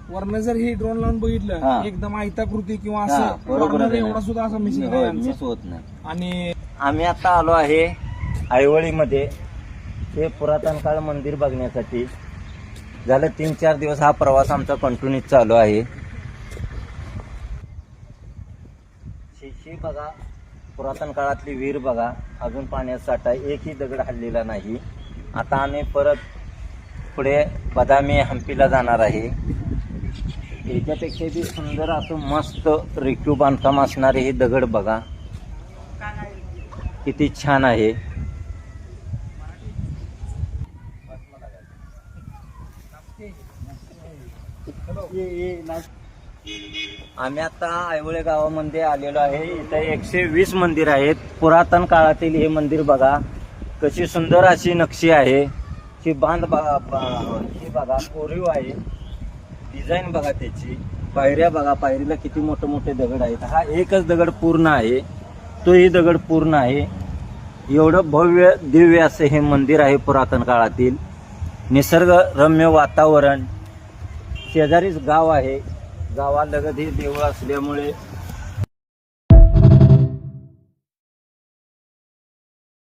वरनं जर हे ड्रोन लावून हा. बघितलं एकदम आयताकृती किंवा हा, असं बरोबर आहे. एवढा सुद्धा असं मिसिंग नाही होय, यांचं. मिस होत नाही. आणि आम्ही आता आलो आहे ऐवळीमध्ये हे पुरातन काळ मंदिर बघण्यासाठी. झालं 3-4 दिवस हा प्रवास आमचा कंटिन्यू चालू आहे. शिशी बघा, पुरातन काळातली विहीर बघा, अजून पाण्यात साठा, एकही दगड हल्लेला नाही. आता आम्ही परत पुढे बदामी हंपीला जाणार आहे. याच्यापेक्षा बी सुंदर असं मस्त रेखीव बांधकाम असणारे हे दगड बघा, किती छान आहे. आम्ही आता ऐवळे गावामध्ये आलेलो आहे. इथे 120 मंदिर आहेत. पुरातन काळातील हे मंदिर बघा, कशी सुंदर अशी नक्षी आहे. ही बांध बघा, ही बघा कोरीव आहे. डिझाईन बघा त्याची. पायऱ्या बघा, पायरीला किती मोठे मोठे दगड आहेत. हा एकच दगड पूर्ण आहे, तोही दगड पूर्ण आहे. एवढं भव्य दिव्य असं हे मंदिर आहे पुरातन काळातील. निसर्गरम्य वातावरण, शेजारीच गाव आहे. गावालगत हे देऊळ असल्यामुळे